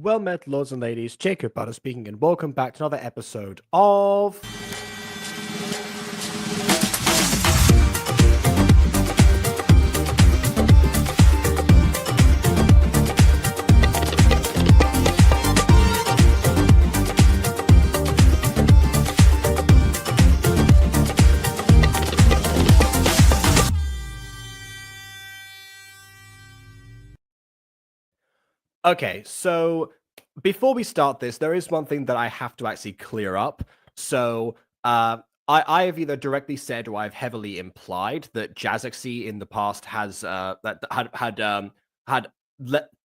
Well met, lords and ladies. Jacob Butter speaking, and welcome back to another episode of. Okay, so before we start this, there is one thing that I have to actually clear up. So, I have either directly said or I've heavily implied that Jazaxiee in the past has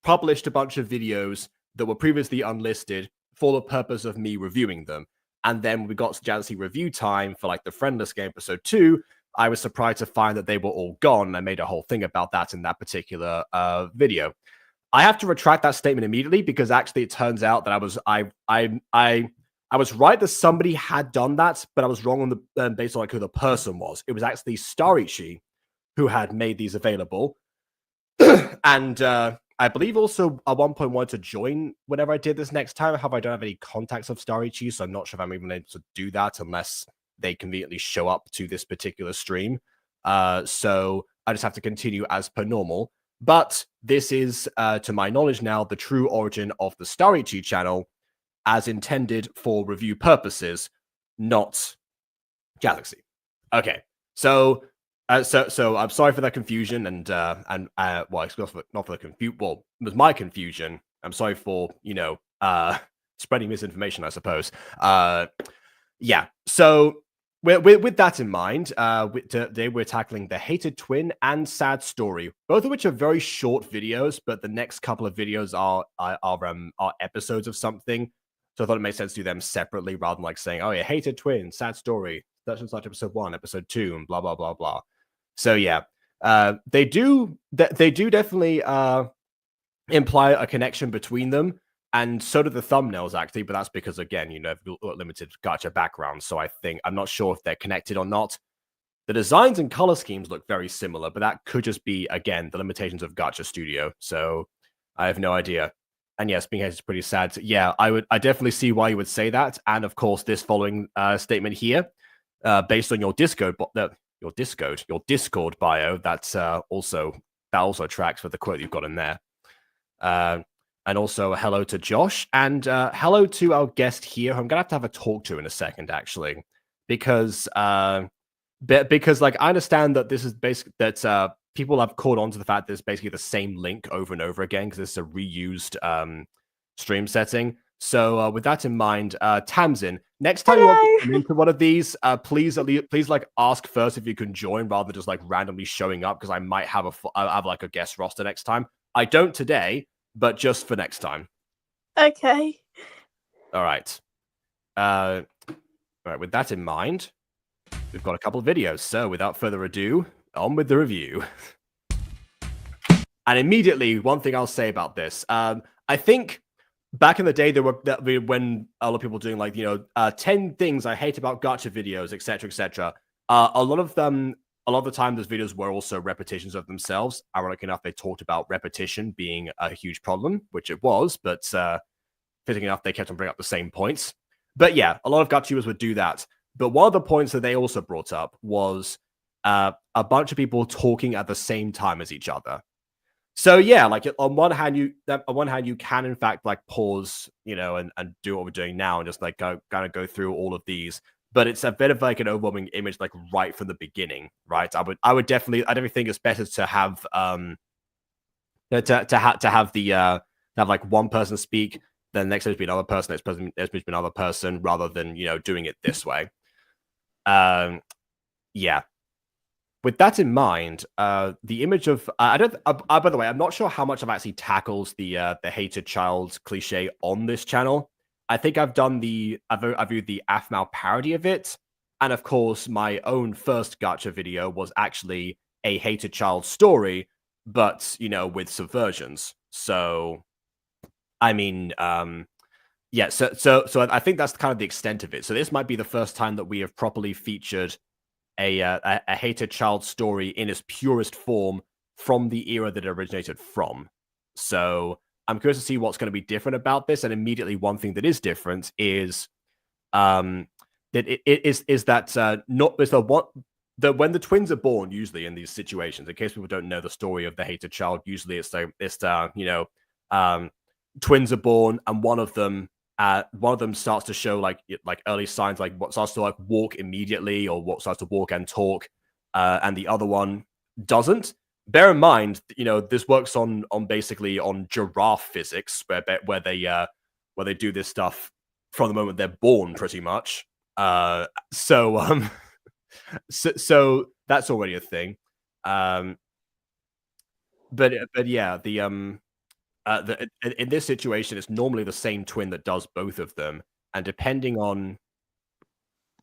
published a bunch of videos that were previously unlisted for the purpose of me reviewing them. And then when we got Jazaxiee review time for like the Friendless game episode 2, I was surprised to find that they were all gone. And I made a whole thing about that in that particular video. I have to retract that statement immediately because actually it turns out that I was right that somebody had done that, but I was wrong on the based on like who the person was. It was actually Starrytchi who had made these available, and I believe also at one point wanted to join whenever I did this next time. However, I don't have any contacts of Starrytchi, so I'm not sure if I'm even able to do that unless they conveniently show up to this particular stream. So I just have to continue as per normal. But this is, to my knowledge now, the true origin of the Starrytchi channel as intended for review purposes, not Jazaxiee. Okay, so I'm sorry for that confusion, and well, it's not for the confusion. Well, it was my confusion. I'm sorry for spreading misinformation, I suppose. Yeah, so. With that in mind, today we're tackling The Hated Twin and Sad Story, both of which are very short videos, but the next couple of videos are episodes of something. So I thought it made sense to do them separately rather than like saying, oh yeah, Hated Twin, Sad Story, such and such episode 1, episode 2, and blah, blah, blah, blah. So yeah, they do definitely imply a connection between them. And so do the thumbnails, actually, but that's because, again, limited gacha background, so I'm not sure if they're connected or not. The designs and color schemes look very similar, but that could just be, again, the limitations of Gacha Studio, so I have no idea. And yes, being hated is pretty sad. Yeah, I definitely see why you would say that, and of course, this following statement here, based on your Discord bio, that also tracks with the quote you've got in there. And also hello to Josh, and hello to our guest here, who I'm gonna have a talk to in a second, actually, because like I understand that this is basically that people have caught on to the fact that it's basically the same link over and over again because it's a reused stream setting. So with that in mind, Tamsin, next time you want to come into one of these, please like ask first if you can join rather than just like randomly showing up because I might have like a guest roster next time. I don't today, but just for next time. Okay. All right. All right. With that in mind, we've got a couple of videos. So without further ado, on with the review. And immediately, one thing I'll say about this, I think back in the day, when a lot of people were doing like 10 things I hate about gacha videos, etc., etc. A lot of the time, those videos were also repetitions of themselves. Ironically enough, they talked about repetition being a huge problem, which it was, but fitting enough, they kept on bringing up the same points. But yeah, a lot of gachubers would do that. But one of the points that they also brought up was a bunch of people talking at the same time as each other. So yeah, like on one hand, you can in fact like pause, and do what we're doing now, and just like kind of go through all of these. But it's a bit of like an overwhelming image, like right from the beginning, right? I definitely think it's better to have have like one person speak, then next time be another person, next person be another person, rather than doing it this way. Yeah. With that in mind, the image of by the way, I'm not sure how much I've actually tackled the hated child cliche on this channel. I think I've done I've viewed the Aphmau parody of it, and of course, my own first gacha video was actually a hated child story, but with subversions. So, I mean, yeah. So I think that's kind of the extent of it. So this might be the first time that we have properly featured a hated child story in its purest form from the era that it originated from. So I'm curious to see what's going to be different about this. And immediately, one thing that is different is that when the twins are born, usually in these situations, in case people don't know the story of the hated child, usually it's twins are born and one of them starts to show like early signs, like what starts to like walk immediately or what starts to walk and talk, and the other one doesn't. Bear in mind, this works on basically on giraffe physics, where they do this stuff from the moment they're born, pretty much. So that's already a thing. But yeah, in this situation, it's normally the same twin that does both of them, and depending on,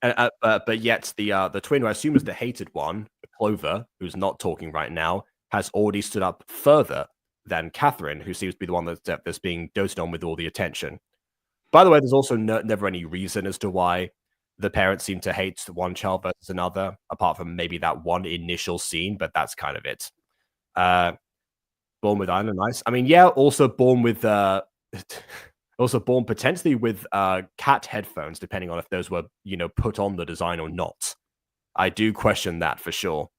but yet the twin who I assume is the hated one, Clover, who's not talking right now, has already stood up further than Catherine, who seems to be the one that's being doted on with all the attention. By the way, there's also never any reason as to why the parents seem to hate one child versus another, apart from maybe that one initial scene, but that's kind of it. Born with Iron and Ice. I mean, yeah, also born with also born potentially with cat headphones, depending on if those were, put on the design or not. I do question that for sure.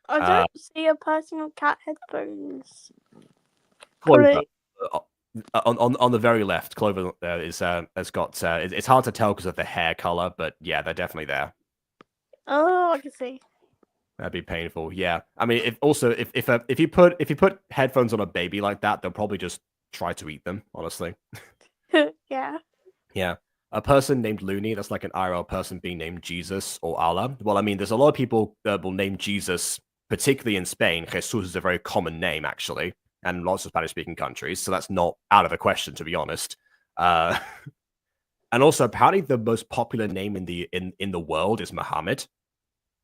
I don't see a person with cat headphones. Clover, on the very left, Clover has got. It's hard to tell because of the hair color, but yeah, they're definitely there. Oh, I can see. That'd be painful. Yeah, I mean, if you put headphones on a baby like that, they'll probably just try to eat them. Honestly. Yeah. Yeah. A person named Looney, that's like an IRL person being named Jesus or Allah. Well, I mean, there's a lot of people that will name Jesus, particularly in Spain. Jesus is a very common name, actually, and lots of Spanish-speaking countries, so that's not out of the question, to be honest. And also, apparently, the most popular name in the world is Muhammad.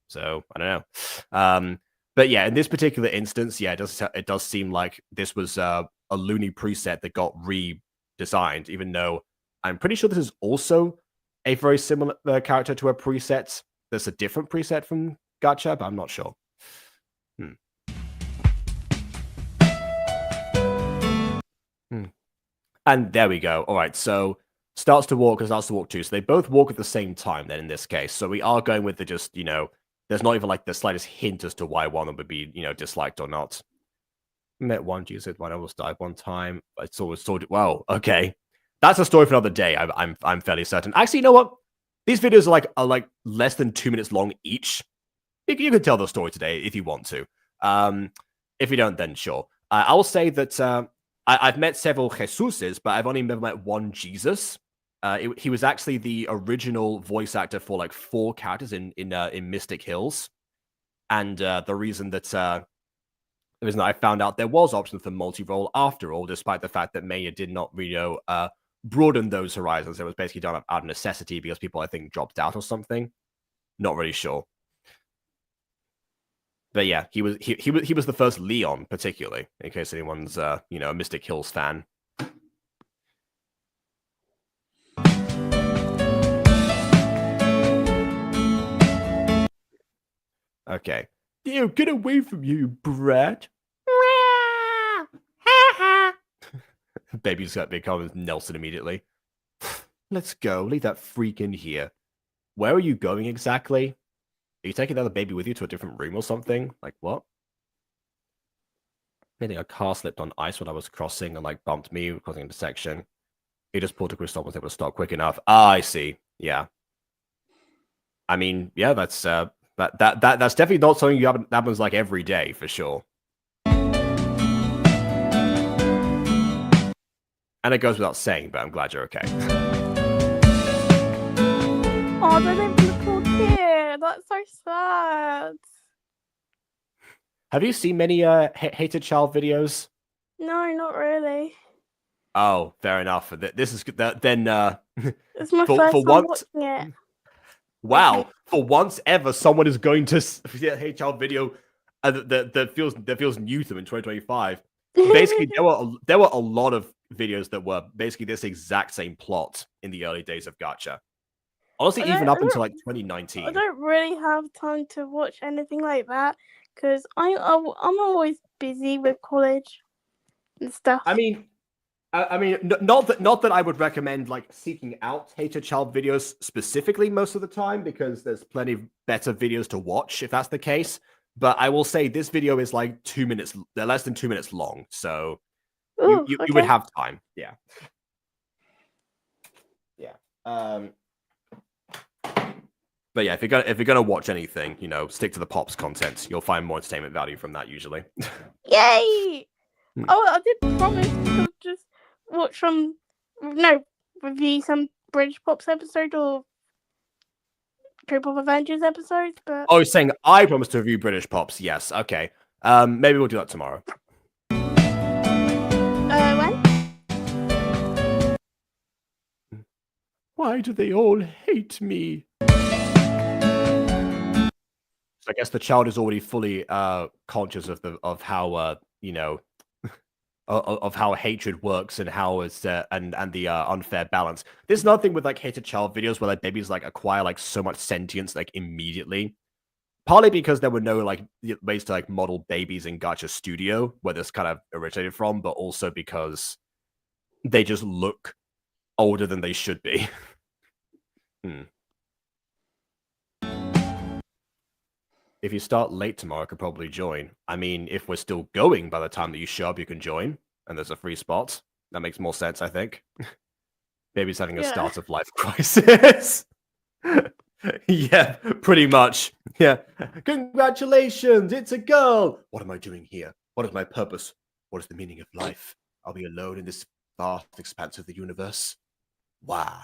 So I don't know. But yeah, in this particular instance, yeah, it does seem like this was a Looney preset that got redesigned, even though I'm pretty sure this is also a very similar character to a preset. There's a different preset from Gacha, but I'm not sure. And there we go. All right, so starts to walk too. So they both walk at the same time then in this case. So we are going with the just, there's not even like the slightest hint as to why one of them would be, disliked or not. Met one Jesus, one almost died one time. I saw well, okay. That's a story for another day. I'm fairly certain. Actually, you know what? These videos are like less than 2 minutes long each. You can tell the story today if you want to. If you don't, then sure. I will say that I've met several Jesuses, but I've only never met one Jesus. He was actually the original voice actor for like 4 characters in Mystic Hills, and the reason I found out there was options for multi-role after all, despite the fact that Maya did not really broaden those horizons. It was basically done out of necessity because people, I think, dropped out or something. Not really sure. But yeah, he was the first Leon, particularly, in case anyone's a Mystic Hills fan. Okay. Ew, get away from you, brat. Baby's got becomes Nelson immediately. Let's go. Leave that freak in here. Where are you going exactly? Are you taking the other baby with you to a different room or something? Like what? I think a car slipped on ice when I was crossing and like bumped me causing an intersection. He just pulled a quick stop and was able to stop quick enough. Ah, I see. Yeah. I mean, yeah, that's that's definitely not something that happens like every day for sure. And it goes without saying, but I'm glad you're okay. Oh, they didn't record here. That's so sad. Have you seen many hated child videos? No, not really. Oh, fair enough. This is then. It's my first time watching it. Wow, okay. For once ever, someone is going to see a hate child video that feels new to them in 2025. Basically, there were a lot of videos that were basically this exact same plot in the early days of Gacha. Honestly, even up until like 2019. I don't really have time to watch anything like that because I'm always busy with college and stuff. I mean, I mean, not that I would recommend like seeking out hater child videos specifically most of the time, because there's plenty of better videos to watch if that's the case. But I will say this video is like 2 minutes, less than 2 minutes long, so Ooh, you okay. would have time. Yeah. Yeah. But yeah, if you're gonna watch anything, you know, stick to the Pops content. You'll find more entertainment value from that usually. Yay! Hmm. Oh, I did promise to just watch review some British Pops episode or Trope of Avengers episodes, but Oh, you're saying I promised to review British Pops. Yes. Okay. Maybe we'll do that tomorrow. when? Why do they all hate me? So I guess the child is already fully conscious of how you know of how hatred works and how it's and the unfair balance. There's nothing with like hated child videos where like babies like acquire like so much sentience like immediately. Partly because there were no like ways to like model babies in Gacha Studio where this kind of originated from, but also because they just look older than they should be. If you start late tomorrow, I could probably join. I mean, if we're still going by the time that you show up, you can join, and there's a free spot. That makes more sense, I think. Baby's having a start of life crisis. Yeah, pretty much. Yeah. Congratulations, it's a girl. What am I doing here? What is my purpose? What is the meaning of life? I'll be alone in this vast expanse of the universe. Wow.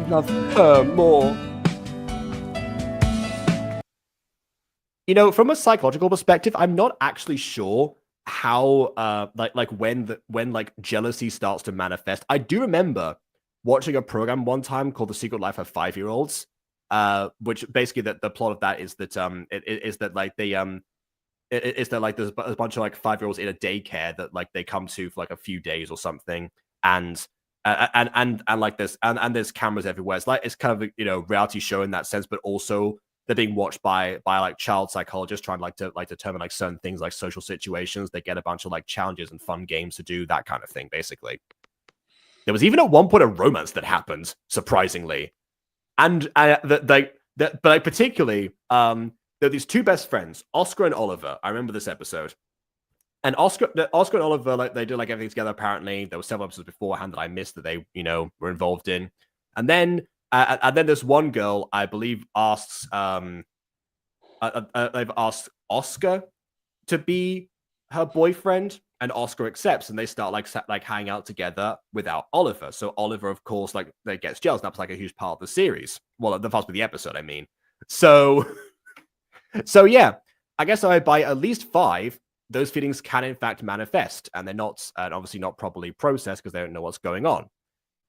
Love her more. You know, from a psychological perspective, I'm not actually sure how when like jealousy starts to manifest. I do remember watching a program one time called The Secret Life of 5-Year-Olds, which basically the plot of that is that is that like they is that like there's a bunch of like 5-year-olds in a daycare that like they come to for like a few days or something, and like this and there's cameras everywhere. It's like it's kind of a, you know, reality show in that sense, but also they're being watched by like child psychologists trying to determine like certain things like social situations. They get a bunch of like challenges and fun games to do, that kind of thing. Basically, there was even at one point a romance that happened, surprisingly, and but like particularly there are these two best friends, Oscar and Oliver. I remember this episode. And Oscar and Oliver, like they did like everything together. Apparently, there were several episodes beforehand that I missed that they, you know, were involved in. And then this one girl, I believe, asks they've asked Oscar to be her boyfriend, and Oscar accepts, and they start like hanging out together without Oliver. So Oliver, of course, like they gets jealous. And that's like a huge part of the series. Well, the first with the episode, I mean. So yeah, I guess by at least 5. Those feelings can in fact manifest, and they're not, and obviously not properly processed because they don't know what's going on.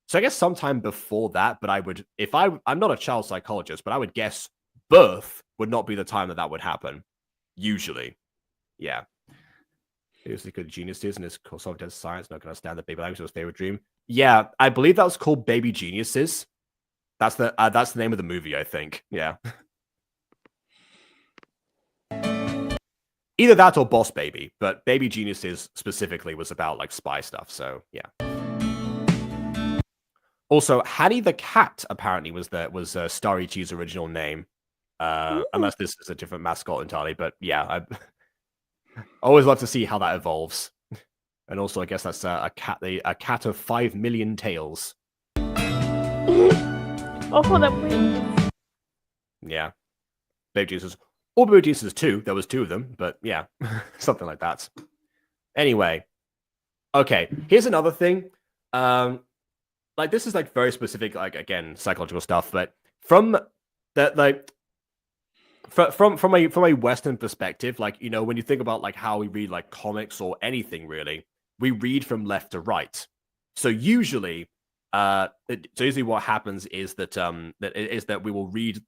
So I guess sometime before that, but I would, if I'm not a child psychologist, but I would guess birth would not be the time that would happen. Usually. Yeah. Seriously, good geniuses, and his course of dead science, not going to stand the baby language of his favorite dream. Yeah, I believe that was called Baby Geniuses. That's the name of the movie, I think. Yeah. Either that or Boss Baby, but Baby Geniuses specifically was about like spy stuff, so yeah. Also, Hattie the Cat apparently was Starrychi's original name, unless this is a different mascot entirely. But yeah, I always love to see how that evolves. And also, I guess that's a cat of 5 million tails. Oh, for the wings. Yeah, Baby Geniuses. Or Baby Geniuses 2. There was 2 of them, but yeah, something like that. Anyway, okay. Here's another thing. Like this is like very specific, like again, psychological stuff, but from that, like from a Western perspective, like, you know, when you think about like how we read like comics or anything really, we read from left to right. So usually, what happens is that we will read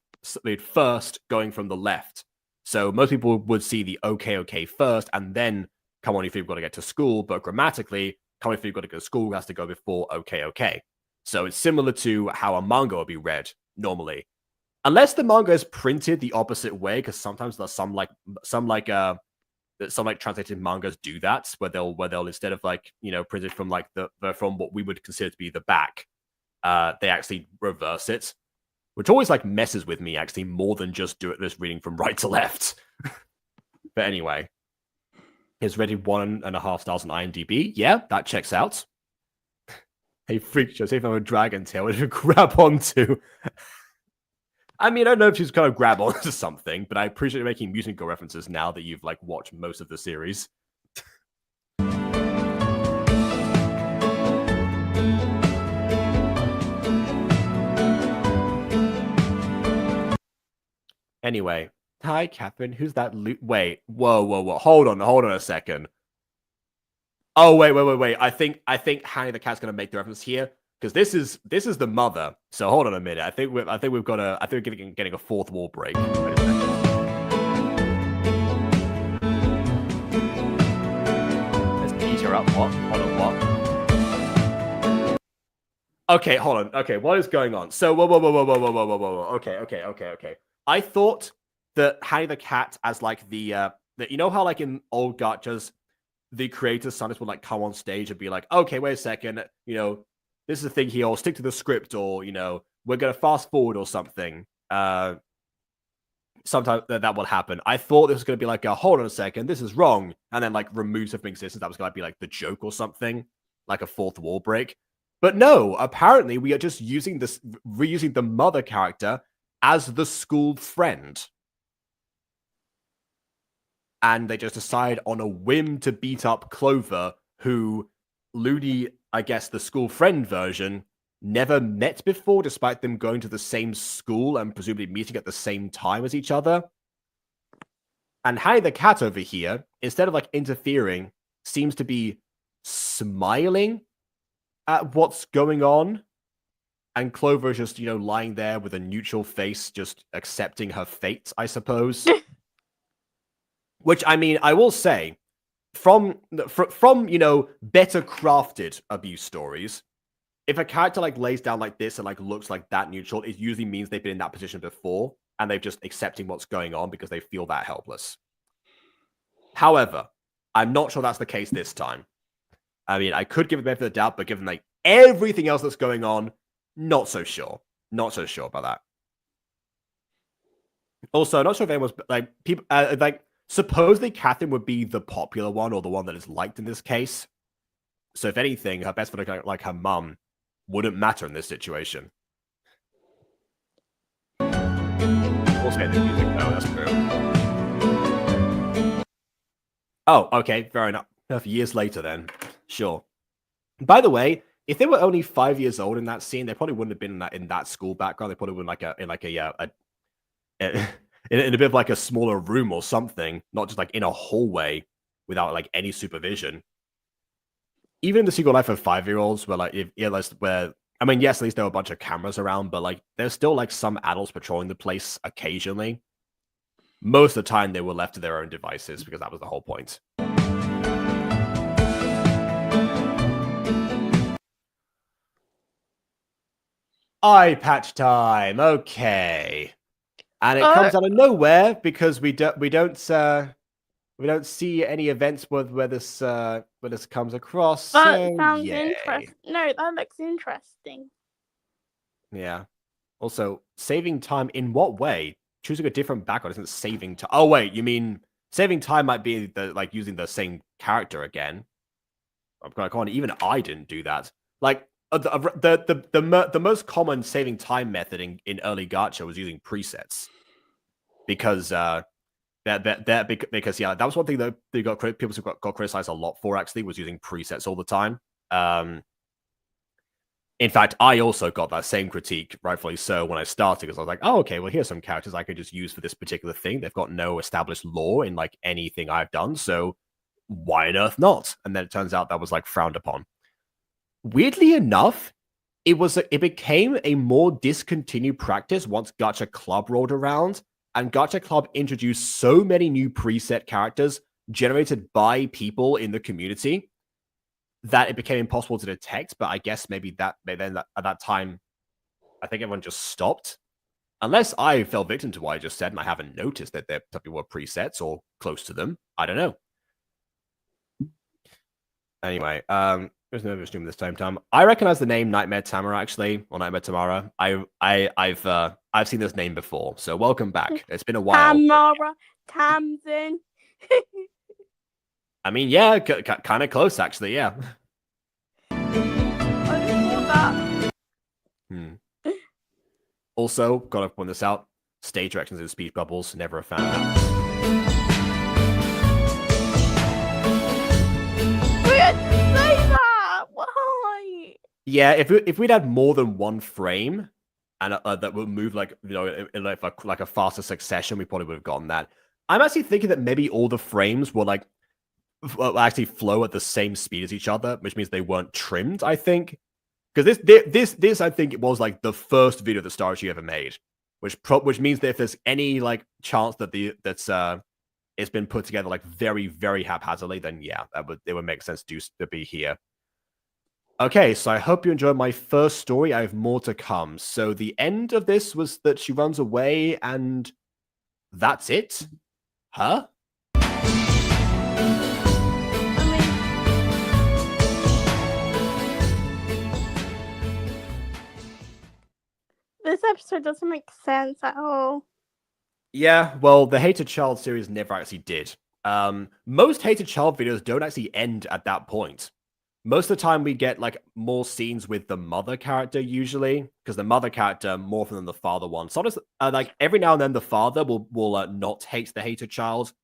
first going from the left. So most people would see the okay first, and then come on if you've got to get to school. But grammatically, come on if you've got to go to school has to go before okay. So it's similar to how a manga would be read normally. unless the manga is printed the opposite way, because sometimes there's some translated mangas do that, where they'll instead of like, you know, printed from like the from what we would consider to be the back, they actually reverse it, which always like messes with me actually more than just this reading from right to left. But anyway, it's rated 1.5 stars on IMDb. Yeah, that checks out. Hey, freak show, say if I'm a dragon tail, if you grab onto. I mean, I don't know if she's kind of grab onto something, but I appreciate you making musical references now that you've like watched most of the series. Anyway, hi, Catherine. Who's that? Wait, whoa. Hold on a second. Oh, wait. I think Hanny the Cat's gonna make the reference here because this is the mother. So hold on a minute. I think we're getting a fourth wall break. Wait a second. Let's ease her up. What? Hold on. What? Okay, hold on. Okay, what is going on? So whoa. Okay. I thought that Hanny the Cat as like the you know how like in old gachas the creator's sons would like come on stage and be like, okay, wait a second, you know, this is the thing here, or stick to the script, or, you know, we're going to fast forward or something. Sometimes that will happen. I thought this was going to be like, hold on a second, this is wrong. And then like remove something existence. That was going to be like the joke or something, like a fourth wall break. But no, apparently we are just reusing the mother character as the school friend. And they just decide on a whim to beat up Clover, who Looney, I guess the school friend version, never met before, despite them going to the same school and presumably meeting at the same time as each other. And Hanny the Cat over here, instead of like interfering, seems to be smiling at what's going on. And Clover is just, you know, lying there with a neutral face, just accepting her fate, I suppose. Which, I mean, I will say, from you know, better crafted abuse stories, if a character like lays down like this and like looks like that neutral, it usually means they've been in that position before and they're just accepting what's going on because they feel that helpless. However, I'm not sure that's the case this time. I mean, I could give it the benefit of the doubt, but given like everything else that's going on, not so sure. Not so sure about that. Also, I'm not sure if anyone's like people like. Supposedly, Catherine would be the popular one or the one that is liked in this case. So if anything, her best friend, like her mum, wouldn't matter in this situation. Also, the music, though, that's true. Oh, okay, fair enough. Years later, then. Sure. By the way, if they were only 5 years old in that scene, they probably wouldn't have been in that school background. They probably would in a bit of like a smaller room or something, not just like in a hallway without like any supervision. Even in the Secret Life of 5-year-olds, where like where I mean, yes, at least there were a bunch of cameras around, but like there's still like some adults patrolling the place occasionally. Most of the time, they were left to their own devices because that was the whole point. Eye patch time. Okay. And it comes out of nowhere because we don't see any events where this comes across. That sounds interesting. No, that looks interesting. Yeah. Also, saving time in what way? Choosing a different background isn't saving time. Oh wait, you mean saving time might be the like using the same character again? Come on, even I didn't do that. Like the most common saving time method in early gacha was using presets, because yeah, that was one thing that people got criticized a lot for, actually, was using presets all the time. In fact, I also got that same critique, rightfully so, when I started, because I was like, oh, okay, well, here's some characters I could just use for this particular thing. They've got no established lore in like anything I've done, so why on earth not? And then it turns out that was like frowned upon. Weirdly enough, it became a more discontinued practice once Gacha Club rolled around, and Gacha Club introduced so many new preset characters generated by people in the community that it became impossible to detect. But I guess maybe at that time, I think everyone just stopped. Unless I fell victim to what I just said and I haven't noticed that there were presets or close to them. I don't know. Anyway, there's no stream this time. I recognize the name Nightmare Tamara actually, or Nightmare Tamara. I've seen this name before, so welcome back. It's been a while. Tamara, Tamsin. I mean, yeah, kind of close actually. Yeah. I just thought that. Also, gotta point this out: stage directions and speech bubbles. Never a fan of that. We had to say that. Why? Yeah, if we'd had more than one frame, and that would move like in like a faster succession, we probably would have gotten that. I'm actually thinking that maybe all the frames were like actually flow at the same speed as each other, which means they weren't trimmed. I think because this I think it was like the first video that Starrytchi ever made, which means that if there's any like chance that it's been put together like very very haphazardly, then yeah, it would make sense to be here. Okay, so I hope you enjoyed my first story. I have more to come. So the end of this was that she runs away and that's it? Huh? This episode doesn't make sense at all. Yeah, well, the Hated Child series never actually did. Most Hated Child videos don't actually end at that point. Most of the time we get like more scenes with the mother character usually, because the mother character more often than the father one. So like every now and then the father will not hate the Hated Child,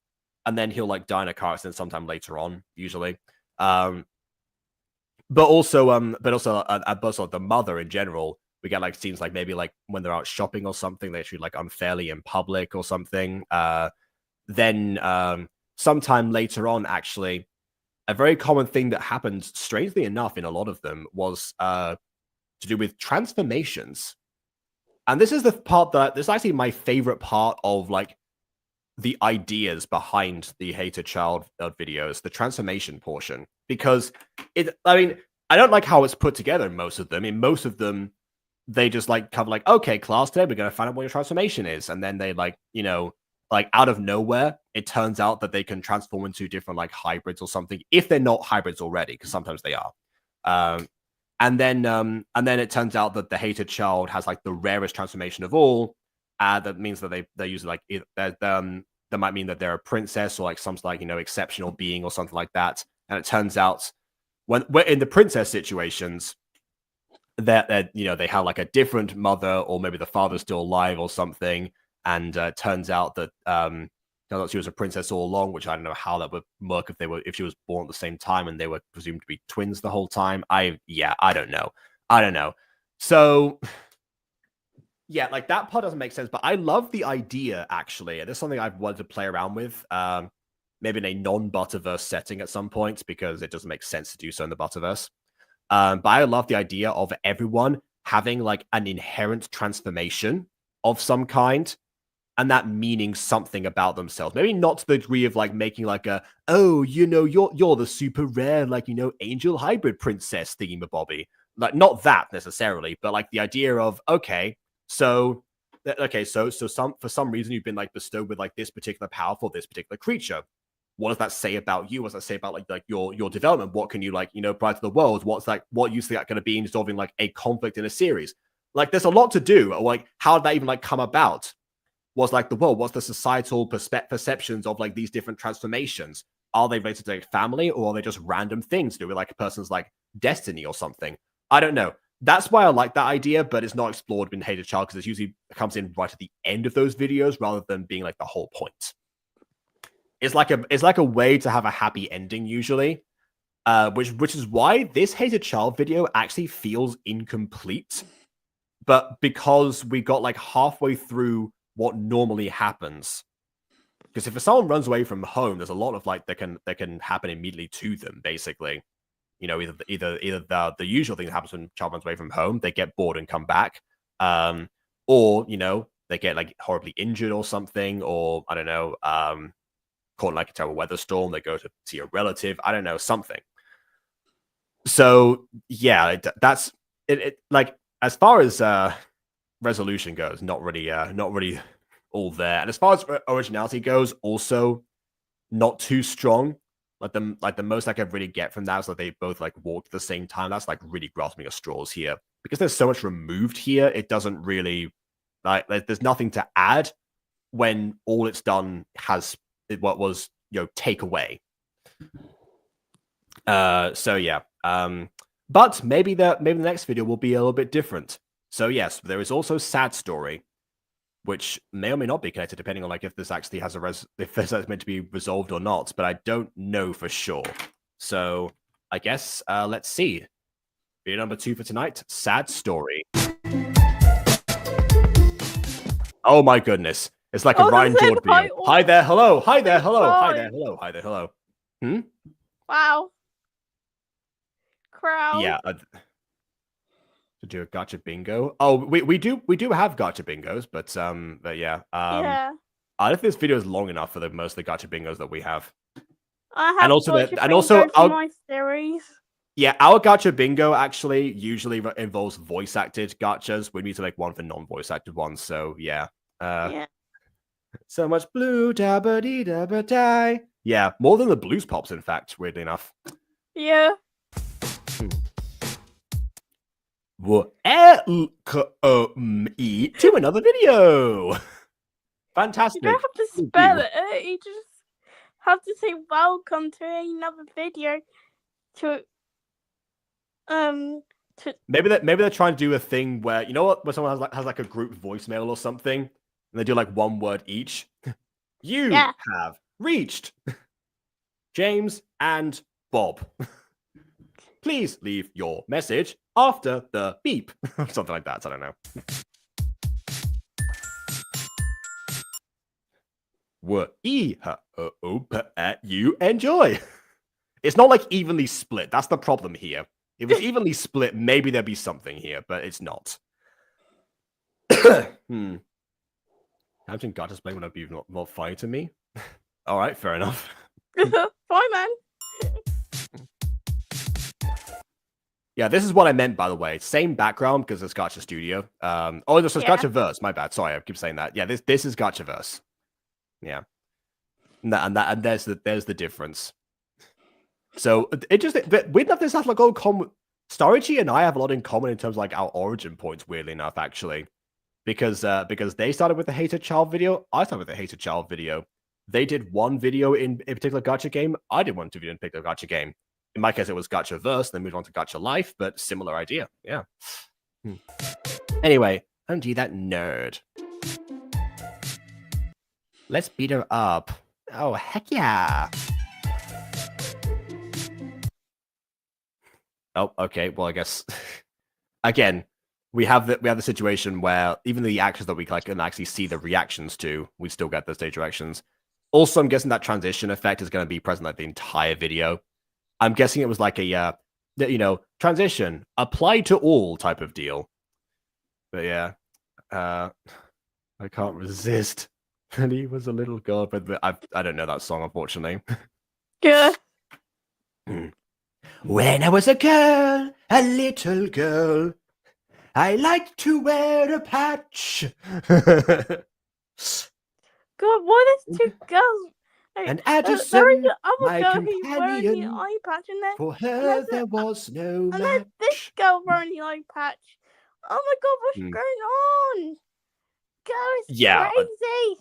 and then he'll like die in a car accident sometime later on, usually. But also the mother in general, we get like scenes like maybe like when they're out shopping or something, they treat like unfairly in public or something. Then sometime later on, actually, a very common thing that happened, strangely enough, in a lot of them was to do with transformations. And this is the part this is actually my favorite part of like the ideas behind the Hated Child videos, the transformation portion, because I don't like how it's put together in most of them. In most of them, they just like cover like, okay, class, today we're going to find out what your transformation is. And then they like, like out of nowhere, it turns out that they can transform into different like hybrids or something, if they're not hybrids already, because sometimes they are. And then it turns out that the Hated Child has like the rarest transformation of all. That means that they're usually like that might mean that they're a princess or like some like exceptional being or something like that. And it turns out when we're in the princess situations, that they have like a different mother, or maybe the father's still alive or something. And turns out that she was a princess all along, which I don't know how that would work if she was born at the same time and they were presumed to be twins the whole time. I don't know. So yeah, like that part doesn't make sense, but I love the idea actually. This is something I've wanted to play around with, maybe in a non-Butterverse setting at some point, because it doesn't make sense to do so in the Butterverse. But I love the idea of everyone having like an inherent transformation of some kind, and that meaning something about themselves. Maybe not to the degree of like making like you're the super rare like angel hybrid princess thingy-mabobby. Like not that necessarily, but like the idea of so for some reason you've been like bestowed with like this particular power for this particular creature. What does that say about you? What does that say about like your development? What can you like provide to the world? What use is that going to be in resolving like a conflict in a series? Like there's a lot to do. Or like how did that even like come about? Was like the world? What's the societal perceptions of like these different transformations? Are they related to like family, or are they just random things to do with like a person's like destiny or something? I don't know. That's why I like that idea, but it's not explored in Hated Child because it usually comes in right at the end of those videos rather than being like the whole point. It's like a way to have a happy ending usually, which is why this Hated Child video actually feels incomplete. But because we got like halfway through what normally happens, because if someone runs away from home, there's a lot of like that can happen immediately to them. Basically, either the usual thing that happens when a child runs away from home, they get bored and come back, or they get like horribly injured or something, or I don't know, caught in like a terrible weather storm, they go to see a relative, I don't know, something. So yeah, that's it. Like as far as resolution goes, not really all there. And as far as originality goes, also not too strong. Like the most I could really get from that is that they both like walked at the same time. That's like really grasping at straws here because there's so much removed here. It doesn't really like there's nothing to add when all it's done has what was take away. So yeah. But maybe the next video will be a little bit different. So yes, there is also Sad Story, which may or may not be connected depending on like if this actually has if this is meant to be resolved or not, but I don't know for sure. So I guess let's see. Video number 2 for tonight, Sad Story. Oh my goodness. It's like a Ryan George video. Hi there, hello. Hi there, hello. Hi there, hello. Hi there, hello. Wow. Crowd. Yeah. To do a gacha bingo. Oh, we do have gacha bingos, but yeah. Yeah. I don't think this video is long enough for the most of the gacha bingos that we have. I have and also my series. Yeah, our gacha bingo actually usually involves voice acted gachas. We need to make one for non-voice acted ones. So yeah. Yeah. So much blue dabba dee dabba die. Yeah, more than the blues pops, in fact, weirdly enough. Yeah. Welcome to another video. Fantastic. You don't have to spell it. You just have to say welcome to another video. Maybe they're trying to do a thing where where someone has like a group voicemail or something, and they do like one word each. You have reached James and Bob. Please leave your message after the beep. Something like that. I don't know. You enjoy. It's not like evenly split. That's the problem here. If it's evenly split, maybe there'd be something here, but it's not. Hampton Gacha's playing would be more funny to me. All right, fair enough. Fine, man. Yeah, this is what I meant, by the way. Same background because it's Gacha Studio. Oh, this is Gachaverse. My bad. Sorry, I keep saying that. Yeah, this is Gachaverse. Yeah, and there's the difference. So it just weird enough. This has like all common. Starrytchi and I have a lot in common in terms of like our origin points. Weirdly enough, actually, because they started with the hated child video. I started with the hated child video. They did one video in a particular gacha game. I did one video in a particular gacha game. In my case, it was Gachaverse, then moved on to Gacha Life, but similar idea. Yeah. Anyway, OMG, that nerd. Let's beat her up. Oh, heck yeah. Oh, okay. Well, I guess again, we have the situation where even the actors that we can actually see the reactions to, we still get those stage reactions. Also, I'm guessing that transition effect is going to be present like the entire video. I'm guessing it was like a, transition, apply to all type of deal. But yeah, I can't resist. And he was a little girl, but I don't know that song, unfortunately. Yeah. When I was a little girl, I liked to wear a patch. God, why there's two girls? And Addison, my companion, wearing the eye patch, and then for her there was no match. And then this girl wearing the eye patch. Oh my God, what's going on? Girl, it's crazy.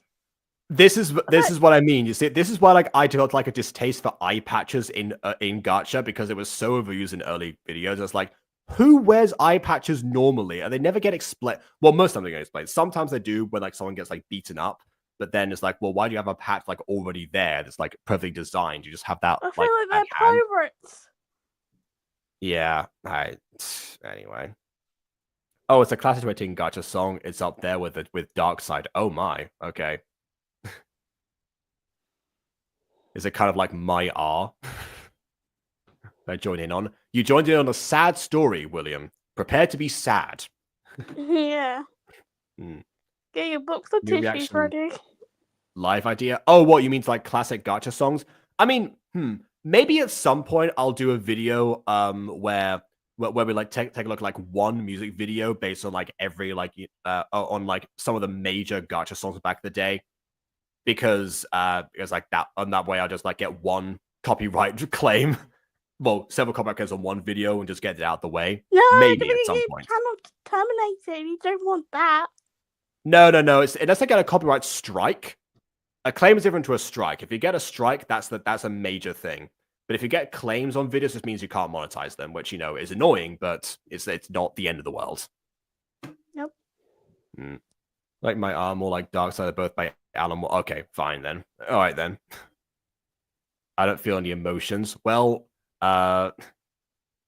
This is what I mean. You see, this is why like I developed like a distaste for eye patches in Gacha because it was so overused in early videos. It's like, who wears eye patches normally? And they never get explained. Well, most of them they get explained. Sometimes they do when like someone gets like beaten up. But then it's like, well, why do you have a patch like already there that's like perfectly designed? You just have that. I feel like they're pirates. Yeah. Anyway. Oh, it's a classic rating gacha song. It's up there with Dark Side. Oh my. Okay. Is it kind of like my R? I join in on. You joined in on a sad story, William. Prepare to be sad. Yeah. Get your books of tissues ready. Live idea. Oh, what you mean like classic gacha songs? I mean, maybe at some point I'll do a video where where we like take a look at like one music video based on like every like on like some of the major Gacha songs back in the day, because like that on that way I'll just like get one copyright claim, well, several copyright claims on one video and just get it out the way. No, Maybe at some point. cannot terminate it. You don't want that. No. It doesn't get a copyright strike. A claim is different to a strike. If you get a strike, that's a major thing. But if you get claims on videos, this means you can't monetize them, which is annoying, but it's not the end of the world. Nope. Like my arm or like Dark Side of Both by Alan. Okay, fine then. All right then. I don't feel any emotions. Well,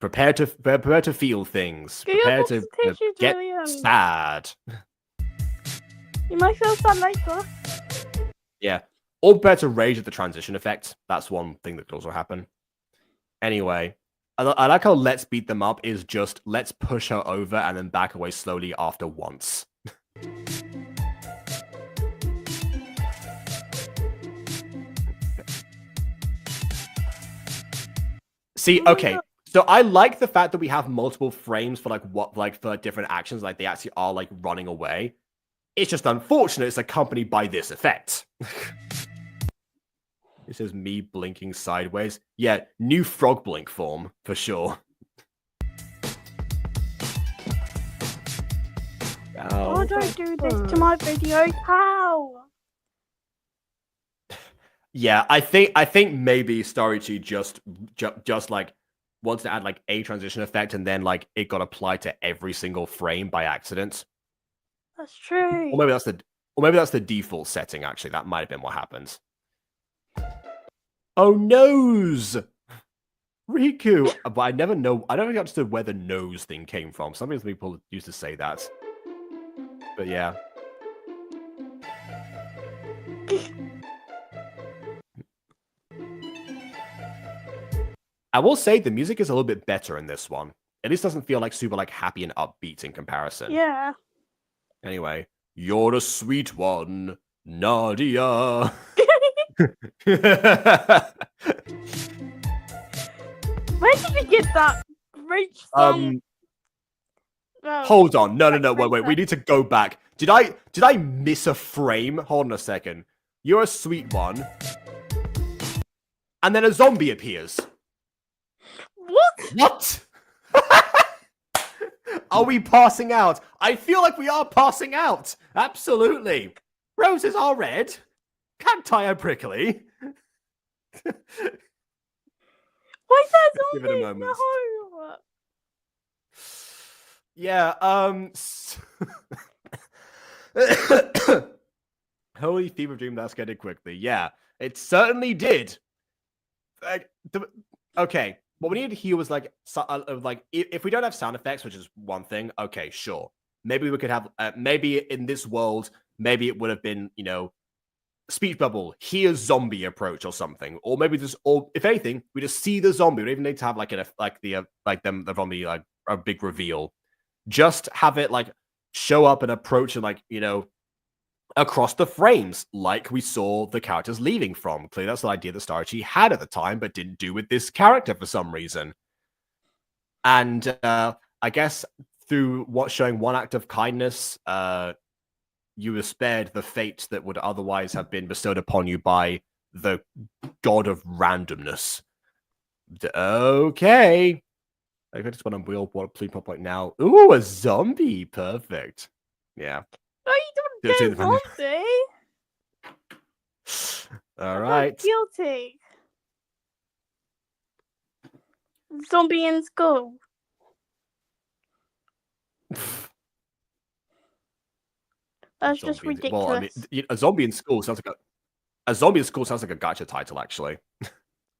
prepare to feel things. Prepare to get sad. You might feel sad later. Yeah. Or prepare to rage at the transition effect. That's one thing that could also happen. Anyway, I like how let's beat them up is just let's push her over and then back away slowly after once. See, okay. So I like the fact that we have multiple frames for for different actions, like they actually are like running away. It's just unfortunate it's accompanied by this effect. This is me blinking sideways. Yeah, new frog blink form, for sure. Oh, don't do this to my videos. How? Yeah, I think maybe Starrytchi just like wants to add like a transition effect and then like it got applied to every single frame by accident. That's true. Or maybe that's the default setting, actually. That might have been what happens. Oh, nose! Riku! But I never understood where the nose thing came from. Sometimes people used to say that. But yeah. I will say the music is a little bit better in this one. At least doesn't feel like super like happy and upbeat in comparison. Yeah. Anyway, you're a sweet one, Nadia. Where did you get that great song? Hold on. No. Wait. We need to go back. Did I miss a frame? Hold on a second. You're a sweet one. And then a zombie appears. What? Are we passing out? I feel like we are passing out. Absolutely. Roses are red. Cacti are prickly. Why is that zombie? Give it a moment. No. Yeah, Holy Fever Dream, that's getting quickly. Yeah, it certainly did. Okay, what we needed here was like if we don't have sound effects, which is one thing, okay, sure. Maybe we could have, maybe in this world, maybe it would have been, speech bubble, here's zombie approach or something. Or maybe just, or if anything, we just see the zombie. We don't even need to have the zombie, like a big reveal. Just have it like show up and approach and like, across the frames, like we saw the characters leaving from. Clearly, that's the idea that Starrytchi had at the time, but didn't do with this character for some reason. And I guess through showing one act of kindness, you were spared the fate that would otherwise have been bestowed upon you by the god of randomness. Okay. I just want to wheel what please pop right now. Ooh, a zombie. Perfect. Yeah. No, you don't get zombie. All right. Guilty. Zombie in school. That's just ridiculous. Well, I mean, a zombie in school sounds like a Gacha title, actually.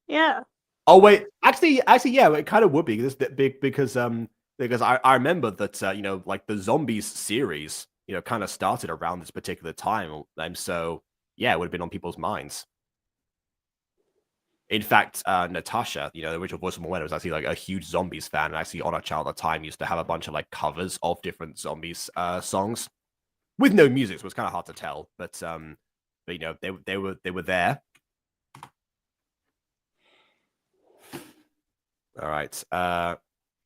Yeah. Oh wait, actually, yeah, it kind of would be because I remember that like the zombies series, kind of started around this particular time, and so yeah, it would have been on people's minds. In fact, Natasha, the original voice of Moana, was actually like a huge zombies fan, and actually on our channel at the time used to have a bunch of like covers of different zombies songs with no music, so it's kind of hard to tell. But they were there. All right.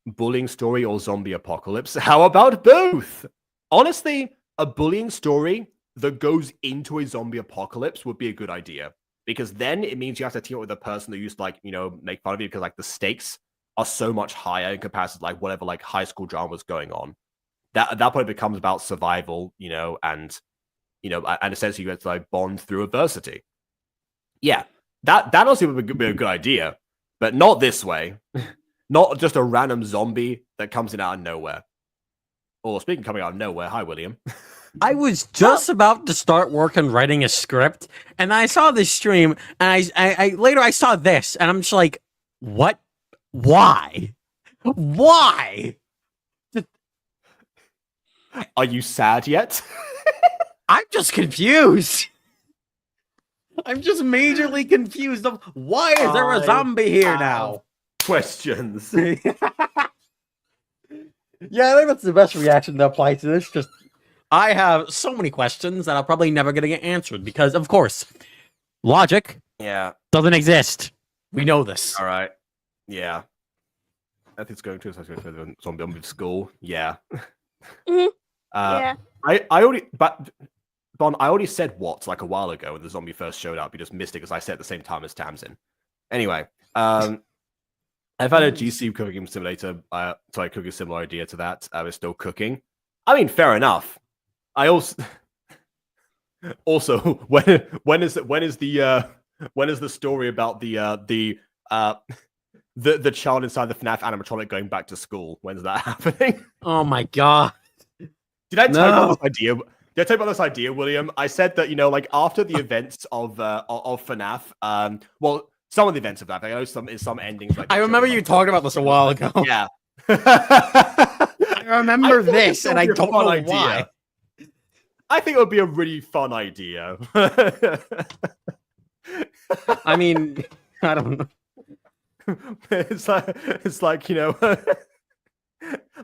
bullying story or zombie apocalypse? How about both? Honestly, a bullying story that goes into a zombie apocalypse would be a good idea. Because then it means you have to team up with a person that used to, like, you know, make fun of you, because like the stakes are so much higher in comparison to like whatever like high school drama was going on. That at that point it becomes about survival, you know, and essentially you get to like bond through adversity. Yeah, that honestly would be a good idea, but not this way. Not just a random zombie that comes in out of nowhere. Or speaking of coming out of nowhere, hi William. I was just about to start work on writing a script, and I saw this stream, and I later I saw this, and I'm just like, what? Why? Why? Are you sad yet? I'm just confused. I'm just majorly confused of why is there a zombie here now? Questions. Yeah, I think that's the best reaction to apply to this. Just, I have so many questions that I'm probably never going to get answered because, of course, logic doesn't exist. We know this. All right. Yeah. I think it's going to a zombie school. Yeah. Mm-hmm. Yeah. I already, but Bon, I already said what like a while ago when the zombie first showed up. You just missed it because I said at the same time as Tamsin. Anyway, I've had a GC cooking simulator. So I cook a similar idea to that. I was still cooking. I mean, fair enough. I also when is the story about the child inside the FNAF animatronic going back to school? When's that happening? Oh my god! Did I tell you about this idea? Did I tell you about this idea, William? I said that, you know, like after the events of FNAF, well, some of the events of that, I know some endings. Like I remember you talking about this a while ago. Yeah. I remember this, and I don't know why. I think it would be a really fun idea. I mean, I don't know. It's like, you know,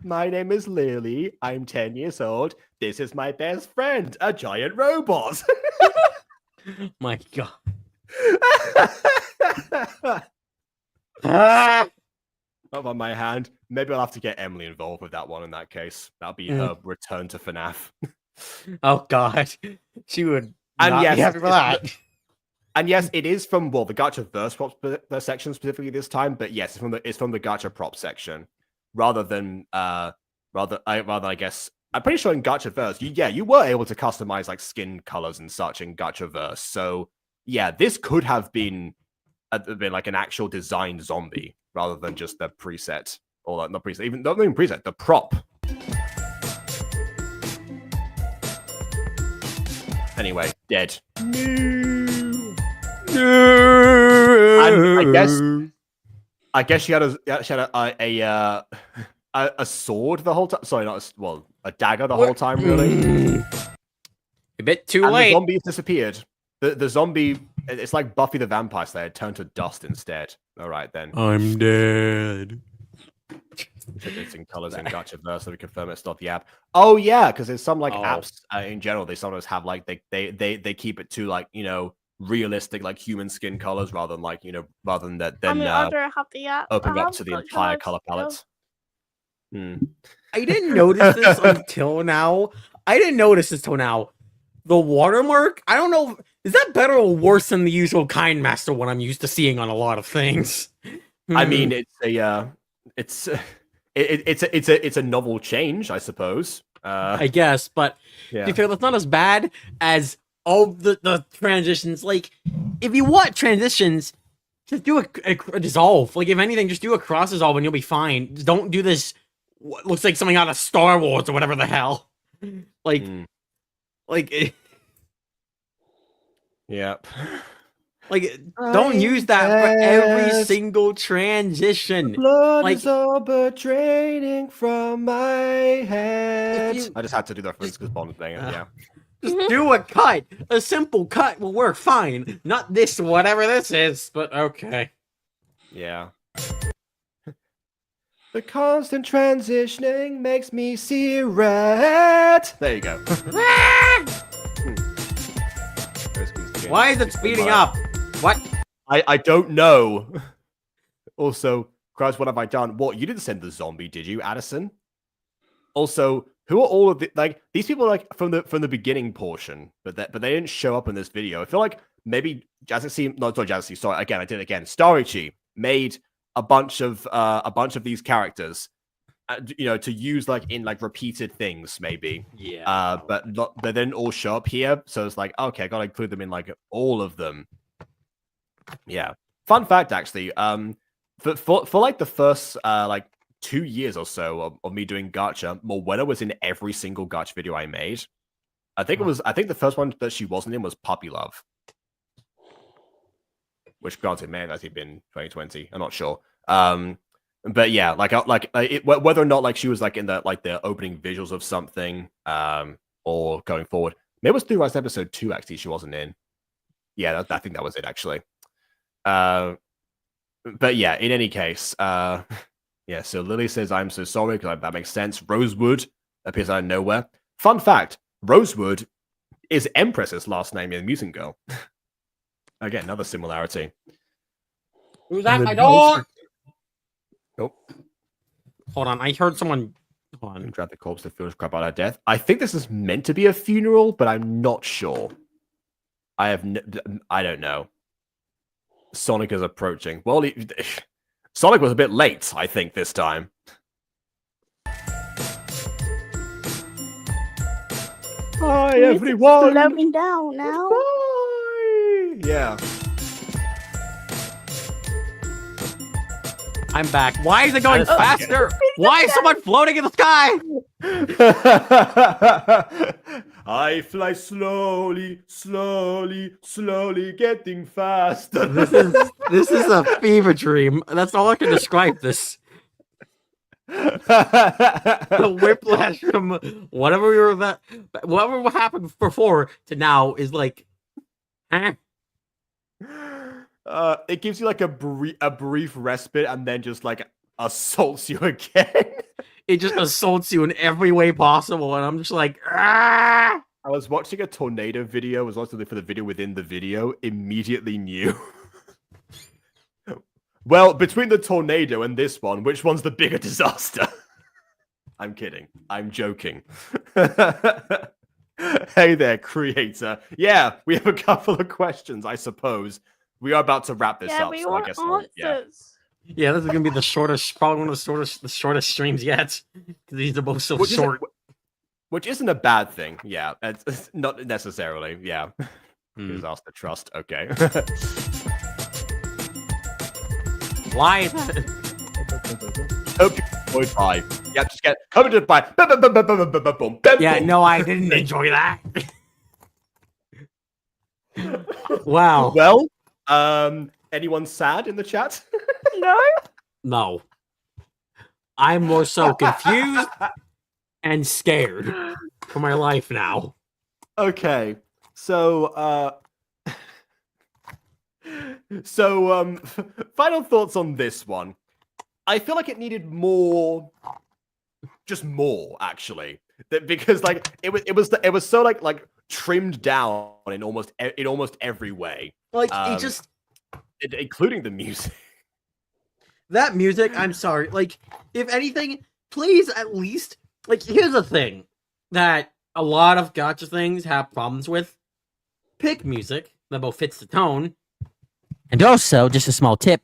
my name is Lily. I'm 10 years old. This is my best friend, a giant robot. My god. Not on my hand. Maybe I'll have to get Emily involved with that one in that case. That'll be her return to FNAF. Oh god. She would not be happy for that. And yes, it is from, well, the Gacha verse props section specifically this time, but yes, it's from the Gacha prop section. Rather than I guess I'm pretty sure in Gacha verse, you were able to customize like skin colors and such in Gacha verse. So yeah, this could have been like an actual designed zombie rather than just the preset, or like, not preset, not even preset, the prop. Anyway, dead. No. And I guess she had a sword the whole time. Sorry, not a dagger the whole time, really. A bit too and late. The zombie disappeared. The zombie, it's like Buffy the Vampire Slayer, turned to dust instead. All right, then. I'm dead. It's in colors in Gacha verse, so we confirm it's not the app. Oh yeah, because there's some like apps in general. They sometimes have like they keep it to like, you know, realistic like human skin colors rather than like, you know, rather than that. Then I don't have the app. open up to the entire color palette. I didn't notice this until now. The watermark, I don't know, is that better or worse than the usual Kind Master one I'm used to seeing on a lot of things? I mean, it's a novel change, I suppose. I guess, but yeah. do you feel that's not as bad as all the transitions? Like, if you want transitions, just do a dissolve. Like, if anything, just do a cross dissolve and you'll be fine. Just don't do this. What looks like something out of Star Wars or whatever the hell. Like, yeah. Like, don't use that for every single transition. Blood like, is all but draining from my head. I just had to do that for because Bond was playing it. Yeah. Just do a cut. A simple cut will work fine. Not this, whatever this is, but okay. Yeah. The constant transitioning makes me see red. There you go. Why is it speeding up? What? I don't know. Also, Christ, what have I done? What, you didn't send the zombie, did you, Addison? Also, who are all of the like these people are, like from the beginning portion, but they didn't show up in this video. I feel like maybe Jazaxiee, no, sorry, Jazaxiee, sorry, again, I did it again. Starrytchi made a bunch of these characters, you know, to use like in like repeated things, maybe. Yeah. But they didn't all show up here, so it's like, okay, I gotta include them in like all of them. Yeah. Fun fact, actually, for like the first like 2 years or so of me doing Gacha, Morwenna was in every single Gacha video I made. I think the first one that she wasn't in was Puppy Love. Which, granted, may have actually been 2020. I'm not sure. But yeah, whether or not like she was like in the opening visuals of something, or going forward. Maybe it was through episode 2, actually, she wasn't in. Yeah, I think that was it, actually. But yeah, in any case, yeah, so Lily says, I'm so sorry, because that makes sense. Rosewood appears out of nowhere. Fun fact, Rosewood is Empress's last name in Mutant Girl. Again, another similarity. Who's at my door? Nope. Hold on, I heard someone... Hold on. Drag the corpse to feel crap out of death. I think this is meant to be a funeral, but I'm not sure. I don't know. Sonic is approaching. Well, Sonic was a bit late, I think, this time. Hi, everyone! Slowing down now. Bye! Yeah. I'm back. Why is it going faster? Why is someone floating in the sky? I fly slowly, slowly, slowly, getting faster. This is a fever dream. That's all I can describe this. The whiplash from whatever happened before to now is like, it gives you like a brief respite and then just like assaults you again. It just assaults you in every way possible, and I'm just like, ah! I was watching a tornado video, was also for the video within the video, immediately knew. Well, between the tornado and this one, which one's the bigger disaster? I'm kidding. I'm joking. Hey there, creator. Yeah, we have a couple of questions, I suppose. We are about to wrap this up, we so I want guess answers. Yeah, this is gonna be the shortest, probably one of the shortest streams yet. Because these are both so short. Which isn't a bad thing. Yeah, it's not necessarily. Yeah, disaster trust. Okay. Why is that? Hope you enjoyed by. Yeah, just get commented by. Yeah, no, I didn't enjoy that. Wow. Well, anyone sad in the chat? No. No. I'm more so confused and scared for my life now. Okay, so final thoughts on this one. I feel like it needed more, just more actually, because like it was so like trimmed down in almost every way. Like it just, including the music. That music, I'm sorry. Like, if anything, please at least, like, here's the thing that a lot of Gacha things have problems with. Pick music that both fits the tone. And also, just a small tip,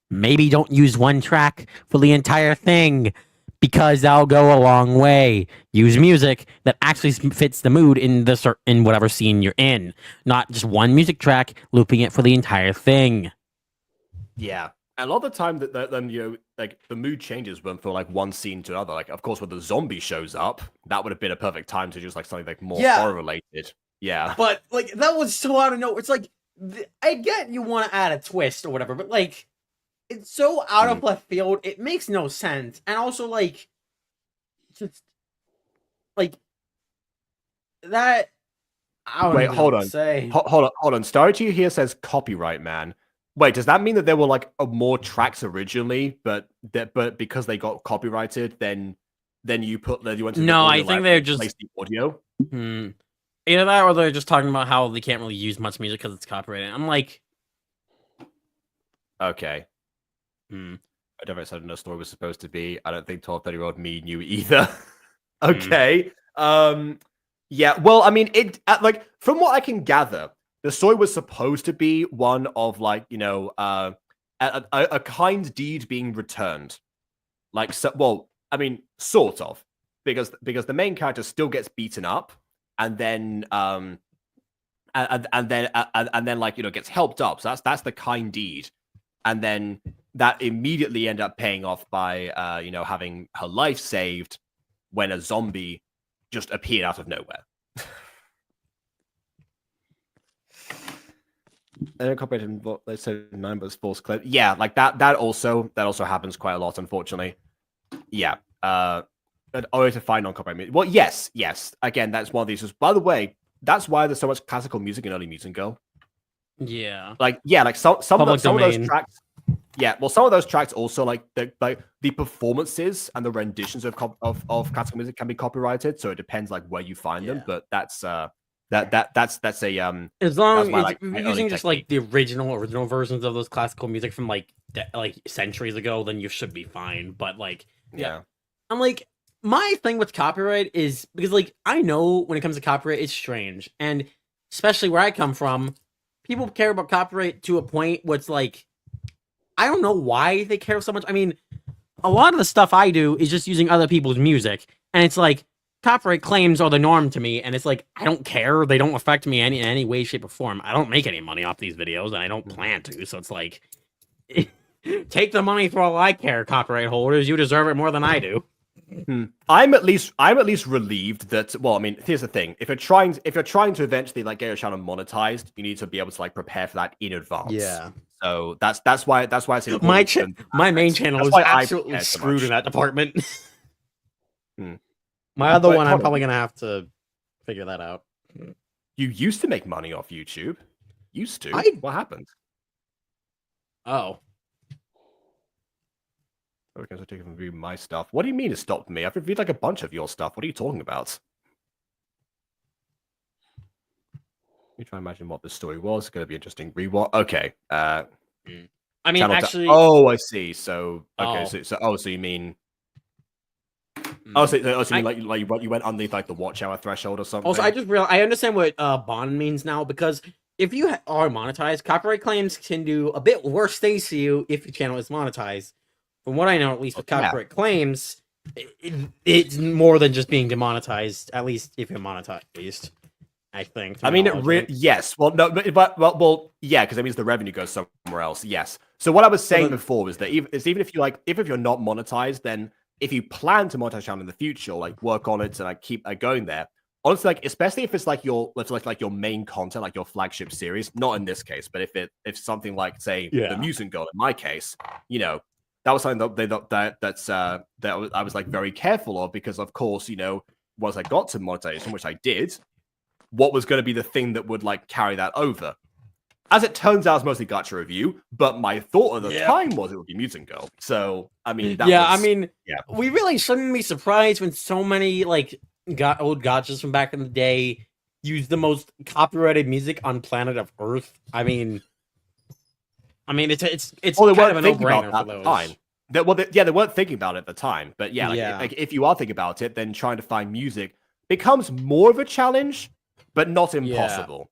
maybe don't use one track for the entire thing, because that'll go a long way. Use music that actually fits the mood in whatever scene you're in, not just one music track looping it for the entire thing. Yeah. And a lot of the time that then, you know, like the mood changes from like one scene to another. Like, of course, when the zombie shows up, that would have been a perfect time to just like something like more horror related. Yeah. But like that was so out of nowhere. It's like, I get you want to add a twist or whatever, but like it's so out of left field. It makes no sense. And also like, just like that. I don't Wait, even hold know on. what to say. Hold on. Starrytchi here says copyright, man. Wait, does that mean that there were like more tracks originally, but because they got copyrighted, then you went to No, I think they're just the audio. Either that, or they're just talking about how they can't really use much music because it's copyrighted. I'm like, okay. I don't know what the story was supposed to be. I don't think 12, 30-year-old me knew either. Okay. Yeah. Well, I mean, it like from what I can gather, the story was supposed to be one of like a kind deed being returned. Like, so, well, I mean, sort of, because the main character still gets beaten up, and then and then like gets helped up. So that's the kind deed, and then that immediately end up paying off by having her life saved when a zombie just appeared out of nowhere. And incorporated what they said 9 but false clip. Yeah, like that also happens quite a lot, unfortunately. Yeah. Only to find non-copyright music. Well, yes. Again, that's one of these. By the way, that's why there's so much classical music in early Mutant Girl. Yeah. Like, yeah, like some of those tracks. Yeah, well, some of those tracks also like the performances and the renditions of classical music can be copyrighted, so it depends like where you find them. But that's that's a as long as like, you're using just like the original versions of those classical music from like centuries ago, then you should be fine. But like, yeah, I'm like, my thing with copyright is because like I know when it comes to copyright, it's strange, and especially where I come from, people care about copyright to a point where it's like, I don't know why they care so much. I mean, a lot of the stuff I do is just using other people's music, and it's like copyright claims are the norm to me, and it's like I don't care. They don't affect me in any way, shape, or form. I don't make any money off these videos, and I don't plan to. So it's like, take the money for all I care, copyright holders. You deserve it more than I do. I'm at least relieved that. Well, I mean, here's the thing: if you're trying to eventually like get your channel monetized, you need to be able to like prepare for that in advance. Yeah. So that's why I say my main channel is absolutely screwed in that department. My other one, I'm probably gonna have to figure that out. You used to make money off YouTube. Used to. What happened? Oh. Okay, so taking review my stuff. What do you mean it stopped me? I've reviewed like a bunch of your stuff. What are you talking about? Let me try and imagine what the story was. It's going to be interesting. Rewatch. Okay. I mean, actually. Oh, I see. So okay. So you mean. So you mean like you went underneath like the watch hour threshold or something? Also, I just realized I understand what bond means now, because if you are monetized, copyright claims can do a bit worse things to you if your channel is monetized. From what I know, at least with copyright claims, it's more than just being demonetized. At least if you're monetized, I think. I mean, yes. Well, no, but yeah, because that means the revenue goes somewhere else. Yes. So what I was saying before was that even if you're not monetized, then if you plan to monetize channel in the future, like work on it and like keep going there. Honestly, like especially if it's like your main content, like your flagship series. Not in this case, but if something like say the Mutant Girl in my case, that was something that I was like very careful of, because of course, once I got to monetization, which I did, what was going to be the thing that would like carry that over? As it turns out, it's mostly Gacha review, but my thought at the time was it would be Mutant Girl. So I mean, we really shouldn't be surprised when so many like old Gachas from back in the day use the most copyrighted music on planet of Earth. I mean, it's kind of a no-brainer for those. They weren't thinking about it at the time, but like, if you are thinking about it, then trying to find music becomes more of a challenge, but not impossible.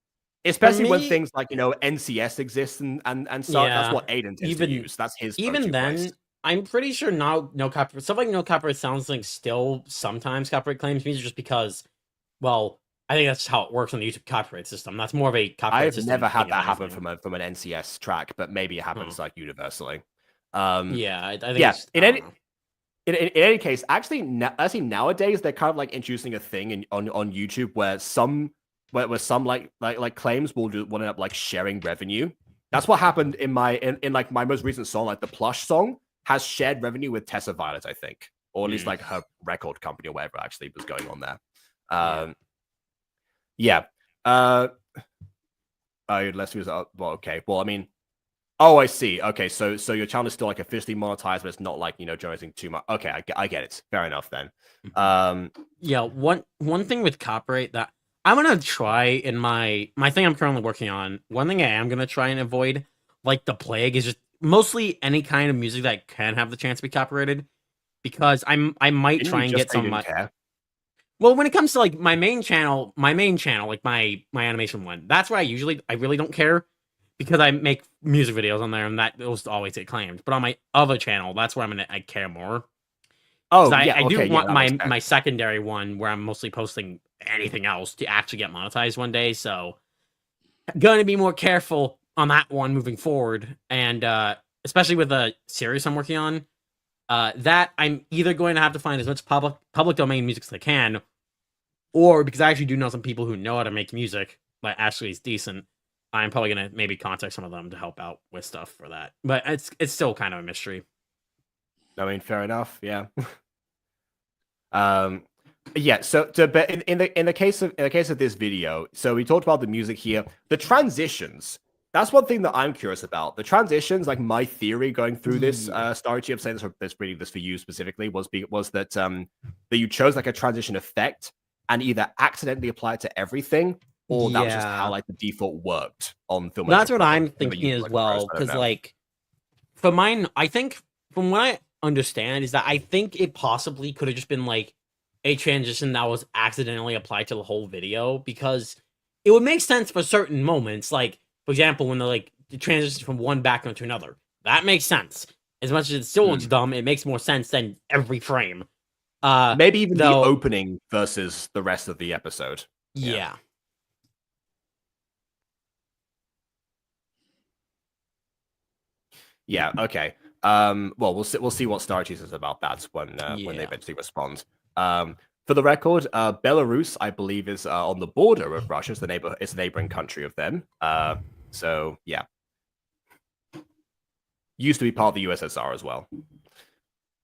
Especially when things like NCS exists and so that's what Aiden tends to use. That's his. Even then, place. I'm pretty sure now no copyright stuff like no copyright sounds like still sometimes copyright claims music just because, well, I think that's how it works on the YouTube copyright system. That's more of a copyright system. I've never had that happen from an NCS track, but maybe it happens like universally. I think in any case, actually nowadays they're kind of like introducing a thing on YouTube where some like claims will end up like sharing revenue. That's what happened in my most recent song, like the Plush song has shared revenue with Tessa Violet, I think, or at least like her record company or whatever actually was going on there. Let's use well, okay. Well, I mean, I see. Okay, so your channel is still like officially monetized, but it's not like generating too much. Okay, I get it. Fair enough then. One thing with copyright that I'm gonna try in my thing I'm currently working on. One thing I am gonna try and avoid, like the plague, is just mostly any kind of music that can have the chance to be copyrighted, because I might Didn't try you and just get say you some. didn't care? Well, when it comes to like my main channel, like my animation one, that's where I really don't care, because I make music videos on there and that those always get claimed. But on my other channel, that's where I care more, because Oh, yeah, I do okay, yeah, want that makes sense. my secondary one where I'm mostly posting anything else to actually get monetized one day. So going to be more careful on that one moving forward, and especially with the series I'm working on. That I'm either going to have to find as much public domain music as I can, or because I actually do know some people who know how to make music, like actually is decent. I'm probably gonna maybe contact some of them to help out with stuff for that. But it's still kind of a mystery. I mean, fair enough, yeah. Um, yeah. So, but in the case of this video, so we talked about the music here, the transitions. That's one thing that I'm curious about. The transitions, like my theory going through this, Starrytchi, I'm saying this reading this for you specifically, was that that you chose like a transition effect and either accidentally applied it to everything, or that was just how Yeah. like the default worked on film. That's what I'm thinking as well. Because like for mine, I think from what I understand is that I think it possibly could have just been like a transition that was accidentally applied to the whole video, because it would make sense for certain moments. Like, for example, when the transition from one background to another. That makes sense. As much as it still looks dumb, it makes more sense than every frame. Maybe even though, the opening versus the rest of the episode. Yeah. Yeah. Okay. Well, we'll see what Starrytchi says about that when they Yeah. eventually respond. For the record, Belarus, I believe, is on the border of Russia. It's a neighboring country of them. So yeah, used to be part of the USSR as well.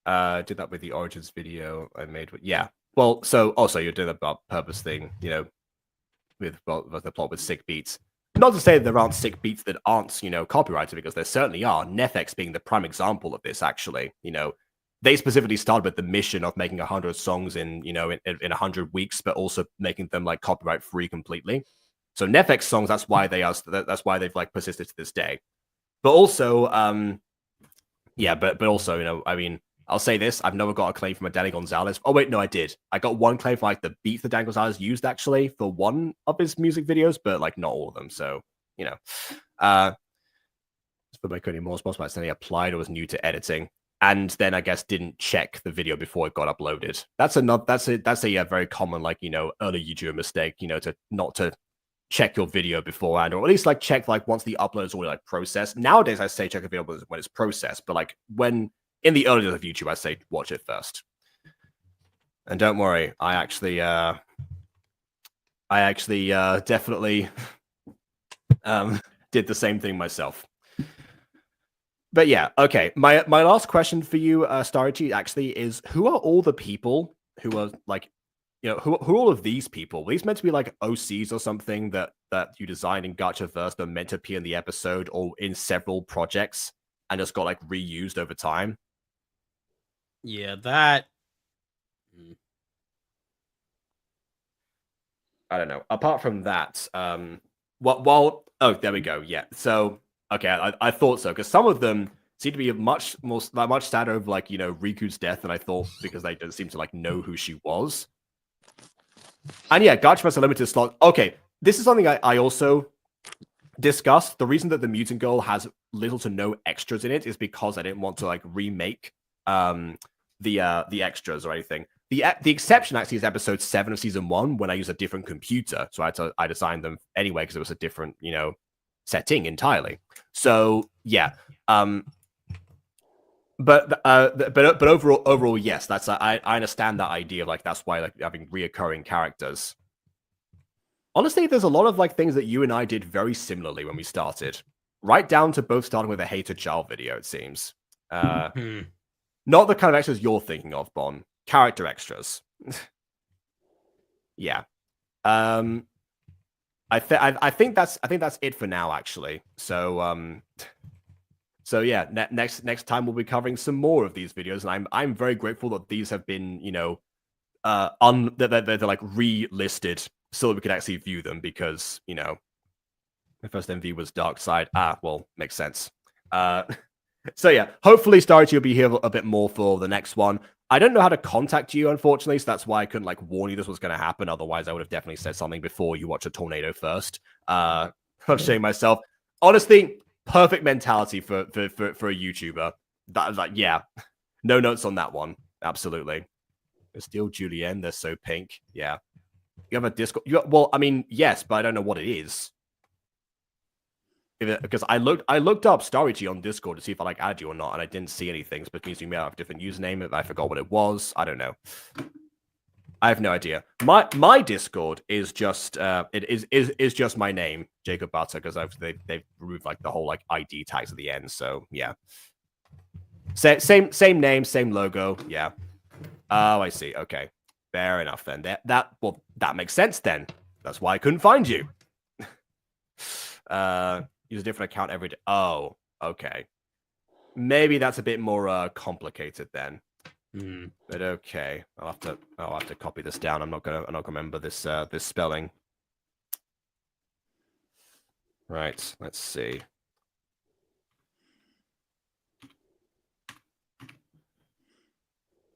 Did that with the Origins video I made. Yeah. Well, so also you're doing about purpose thing, you know, with the plot with sick beats. Not to say that there aren't sick beats that aren't, you know, copyrighted, because there certainly are. Nefex being the prime example of this, actually. You know, they specifically started with the mission of making 100 songs in 100 weeks, but also making them like copyright free completely. So Nefex songs, that's why they've like persisted to this day. But also, yeah, but also, you know, I mean, I'll say this: I've never got a claim from a Danny Gonzalez. Oh wait, no, I did. I got one claim for like the beats that Danny Gonzalez used actually for one of his music videos, but like not all of them. So you know, but my Cody Morse boss might applied or was new to editing, and then I guess didn't check the video before it got uploaded. That's a very common, like, you know, early YouTuber mistake. You know, to not to check your video beforehand, or at least like check like once the upload is already like processed. Nowadays, I say check a video when it's processed, but like when in the early days of YouTube, I say watch it first. And don't worry, I actually definitely did the same thing myself. But yeah, okay. My last question for you, Starrytchi, actually is: who are all the people who are like, you know, who are all of these people? Were these meant to be like OCs or something that you designed in Gachaverse that are meant to appear in the episode or in several projects and just got like reused over time? Yeah, that. I don't know. Apart from that, oh, there we go. Yeah. So okay, I thought so, because some of them seem to be much sadder over like, you know, Riku's death than I thought, because they don't seem to like know who she was. And yeah, Gacha a limited slot. Okay, this is something I also discussed. The reason that the Mutant Girl has little to no extras in it is because I didn't want to like remake the extras or anything. The exception actually is episode 7 of season 1, when I used a different computer, so I designed them anyway because it was a different, you know, setting entirely. So yeah, but overall, yes, that's I understand that idea of like that's why like having reoccurring characters. Honestly, there's a lot of like things that you and I did very similarly when we started, right down to both starting with a hated child video. It seems, not the kind of extras you're thinking of, Bon. Character extras. Yeah. I think that's it for now, actually. So so yeah, next time we'll be covering some more of these videos, and I'm very grateful that these have been, you know, they're like relisted so that we could actually view them, because, you know, the first MV was Dark Side. Well, makes sense. So yeah, hopefully Starrytchi will be here a bit more for the next one. I don't know how to contact you, unfortunately, so that's why I couldn't like warn you this was going to happen. Otherwise, I would have definitely said something before you watch a tornado first. I'm showing myself. Honestly, perfect mentality for a YouTuber. That yeah, no notes on that one. Absolutely. They're still Julienne. They're so pink. Yeah. You have a Discord. Well, I mean, yes, but I don't know what it is. Because I looked up Starrytchi on Discord to see if I like added you or not, and I didn't see anything. So it means you may have a different username. If I forgot what it was, I don't know. I have no idea. My Discord is just it is just my name, Jacob Butter, because they've removed like the whole like ID tags at the end. So yeah, same name, same logo. Yeah. Oh, I see. Okay, fair enough then. That makes sense then. That's why I couldn't find you. Use a different account every day. Oh, okay. Maybe that's a bit more complicated then. But okay, I'll have to copy this down. I'm not gonna remember this this spelling. Right. Let's see.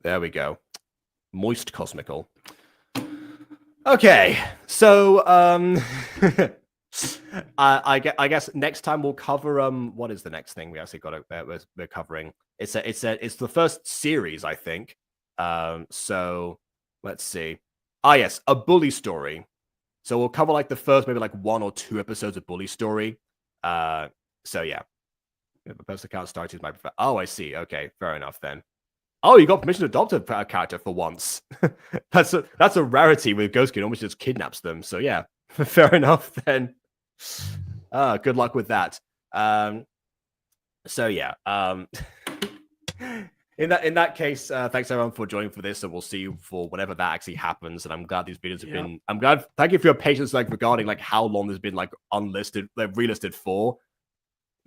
There we go. Moist Cosmical. Okay, so I guess next time we'll cover what is the next thing we actually got we're covering? It's the first series, I think. So let's see. Ah, yes, a bully story. So we'll cover like the first maybe like 1 or 2 episodes of bully story. So yeah, the first account started my preferred. Oh, I see. Okay, fair enough then. Oh, you got permission to adopt a character for once. that's a rarity with Ghost Kid. Almost just kidnaps them. So yeah, fair enough then. Good luck with that. So yeah. In that case, thanks everyone for joining for this, and we'll see you for whenever that actually happens. And I'm glad these videos have been. I'm glad. Thank you for your patience, like regarding like how long there's been like unlisted, like relisted for.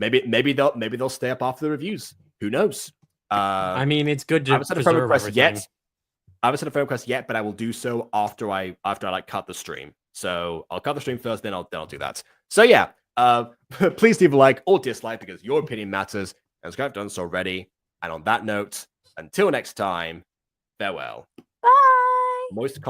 Maybe they'll stay up after the reviews. Who knows? I mean, it's good to I haven't sent a friend request everything. yet. I haven't sent a friend request yet, but I will do so after I like cut the stream. So I'll cut the stream first, then I'll do that. So yeah, please leave a like or dislike because your opinion matters, and I've done so already. And on that note, until next time, farewell. Bye. Moist